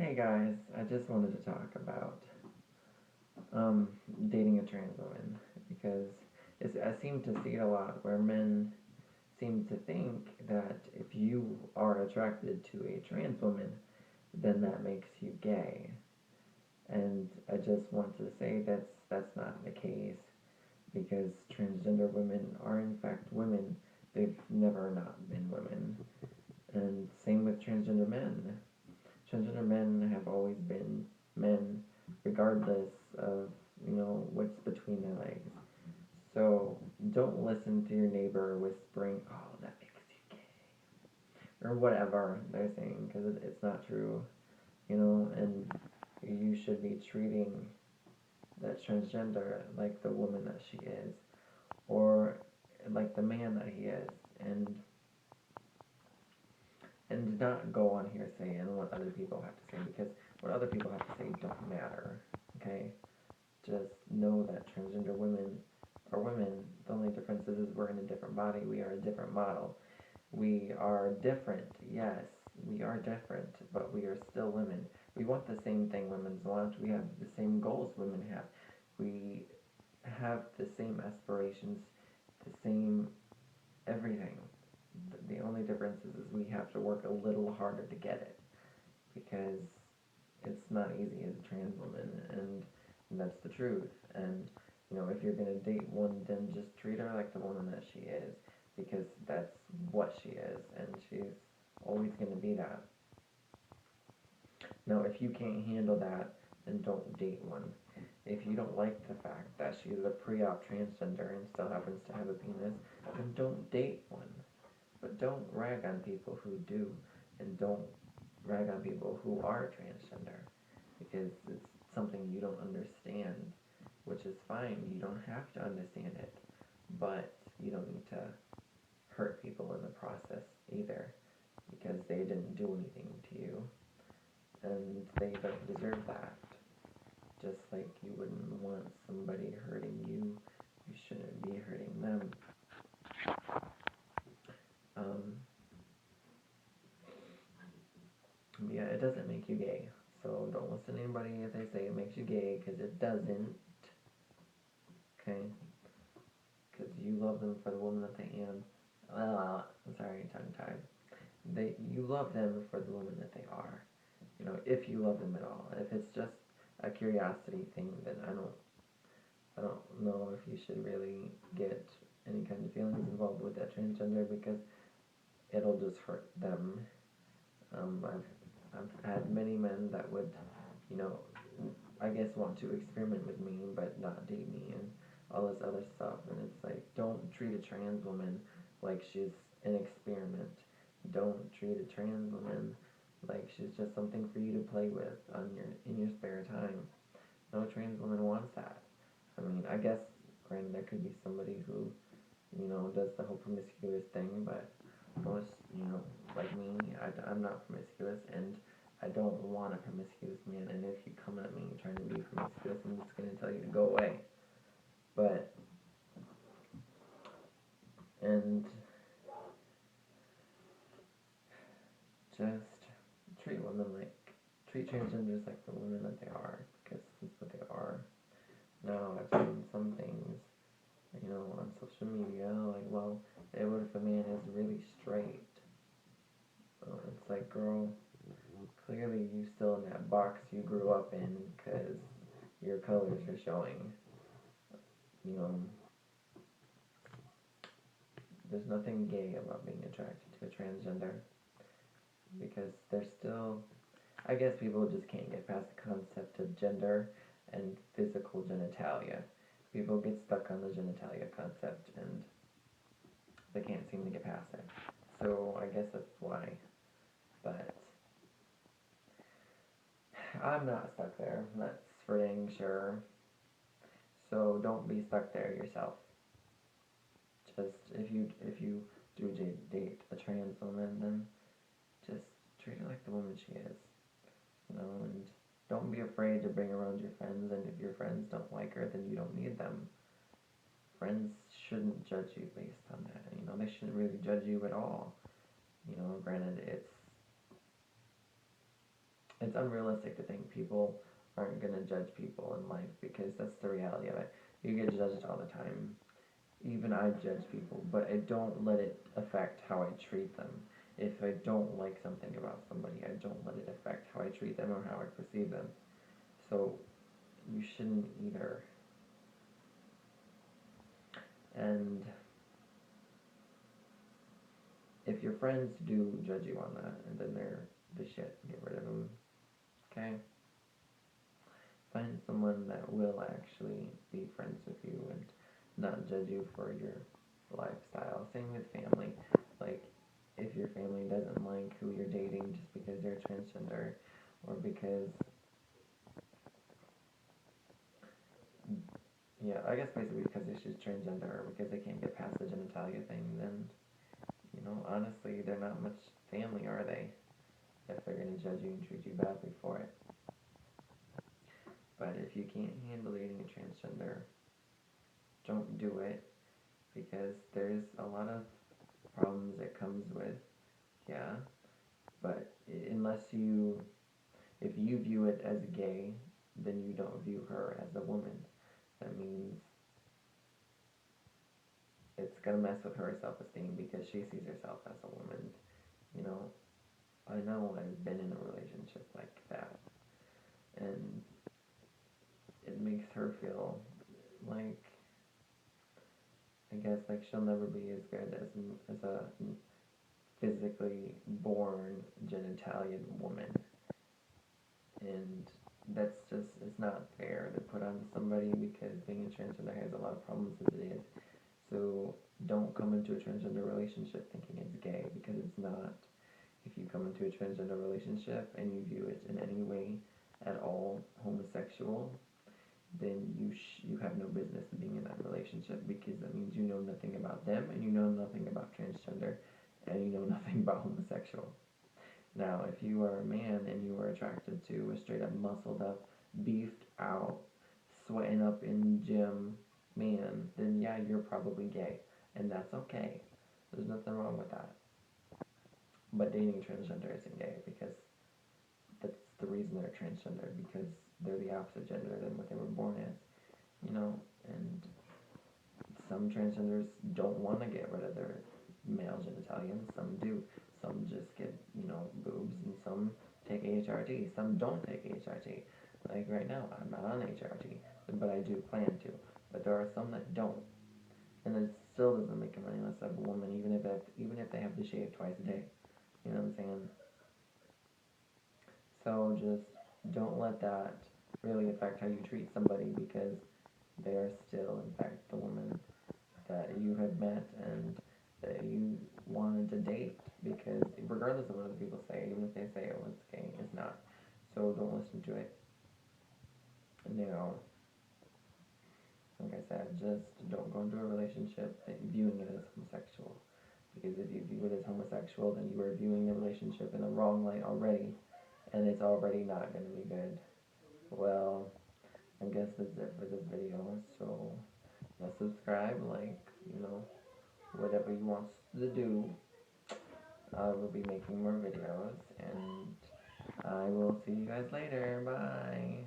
Hey guys, I just wanted to talk about dating a trans woman because I seem to see it a lot where men seem to think that if you are attracted to a trans woman, then that makes you gay. And I just want to say that's not the case because transgender women are in fact women. They've never not been women. And same with transgender men. Transgender men have always been men, regardless of, what's between their legs. So don't listen to your neighbor whispering, oh, that makes you gay, or whatever they're saying, because it's not true, and you should be treating that transgender like the woman that she is, or like the man that he is, and not go on here saying what other people have to say because what other people have to say don't matter. Okay, just know that transgender women are women. The only difference is we're in a different body. We are a different model. We are different. Yes, we are different, but we are still women. We want the same thing women want. We have the same goals women have. We have the same aspirations, the same everything. The only difference is we have to work a little harder to get it because it's not easy as a trans woman, and that's the truth. And if you're gonna date one, then just treat her like the woman that she is because that's what she is, and she's always gonna be that. Now, if you can't handle that, then don't date one. If you don't like the fact that she's a pre-op transgender and still happens to have a penis, then don't date one. But don't rag on people who do, and don't rag on people who are transgender, because it's something you don't understand, which is fine. You don't have to understand it, but you don't need to hurt people in the process either, because they didn't do anything to you, and they don't deserve that. Just like you wouldn't want somebody hurting you, you shouldn't be hurting them. Um, Yeah, it doesn't make you gay. So don't listen to anybody if they say it makes you gay, because it doesn't. Okay? Because you love them for the woman that they am. I'm sorry, tongue tied. You love them for the woman that they are. If you love them at all. If it's just a curiosity thing, then I don't know if you should really get any kind of feelings involved with that transgender because it'll just hurt them. I've had many men that would, you know, I guess want to experiment with me but not date me and all this other stuff. And it's like, don't treat a trans woman like she's an experiment. Don't treat a trans woman like she's just something for you to play with in your spare time. No trans woman wants that. I mean, I guess, granted, there could be somebody who, does the whole promiscuous thing, but most, like me, I'm not promiscuous, and I don't want a promiscuous man, and if you come at me trying to be promiscuous, I'm just going to tell you to go away. But, and just treat transgenders like the women that they are, because that's what they are. Now, I've seen some things, on social media, like, well, what if a man is really straight? It's like, girl, clearly you still in that box you grew up in because your colors are showing. You know, there's nothing gay about being attracted to a transgender because they're still, I guess people just can't get past the concept of gender and physical genitalia. People get stuck on the genitalia concept and they can't seem to get past it. So I guess that's why. But I'm not stuck there. That's for dang sure. So don't be stuck there yourself. Just if you do date a trans woman, then just treat her like the woman she is. And don't be afraid to bring around your friends. And if your friends don't like her, then you don't need them. Friends shouldn't judge you based on that. They shouldn't really judge you at all. Granted, it's unrealistic to think people aren't gonna judge people in life because that's the reality of it. You get judged all the time. Even I judge people, but I don't let it affect how I treat them. If I don't like something about somebody, I don't let it affect how I treat them or how I perceive them. So you shouldn't either. And if your friends do judge you on that, and then they're the shit, get rid of them. Okay? Find someone that will actually be friends with you and not judge you for your lifestyle. Same with family. Like, if your family doesn't like who you're dating just because they're transgender or because, yeah, I guess basically because they're just transgender or because they can't get past the genitalia thing, then, honestly, they're not much family, are they? If they're gonna judge you and treat you badly for it. But if you can't handle dating a transgender, don't do it because there's a lot of problems it comes with. Yeah, but unless you, if you view it as gay, then you don't view her as a woman. That means it's gonna mess with her self-esteem because she sees herself as a woman. You know, I know I've been in a relationship like that, and it makes her feel like, I guess, like she'll never be as good as a physically born genitalian woman, and that's just, it's not fair to put on somebody because being a transgender has a lot of problems as it is. So don't come into a transgender relationship thinking it's gay because it's not. If you come into a transgender relationship and you view it in any way at all homosexual, then you have no business being in that relationship because that means you know nothing about them and you know nothing about transgender and you know nothing about homosexual. Now, if you are a man and you are attracted to a straight up muscled up, beefed out, sweating up in gym man, then yeah, you're probably gay. And that's okay. There's nothing wrong with that. But dating transgender isn't gay because that's the reason they're transgender because they're the opposite gender than what they were born as, and some transgenders don't want to get rid of their male genitalia, some do. Some just get, boobs, and some take HRT. Some don't take HRT. Like right now, I'm not on HRT, but I do plan to. But there are some that don't, and it still doesn't make them any less of a woman, even if they have to shave twice a day. You know what I'm saying? So just don't let that really affect how you treat somebody because they are still, in fact, the woman that you have met and that you wanted to date because regardless of what other people say, even if they say, oh, it's gay, it's not. So don't listen to it. Now, like I said, just don't go into a relationship viewing it as homosexual. Because if you view it as homosexual, then you are viewing the relationship in the wrong light already, and it's already not going to be good. Well, I guess that's it for this video. So, subscribe, like, whatever you want to do. I will be making more videos, and I will see you guys later. Bye.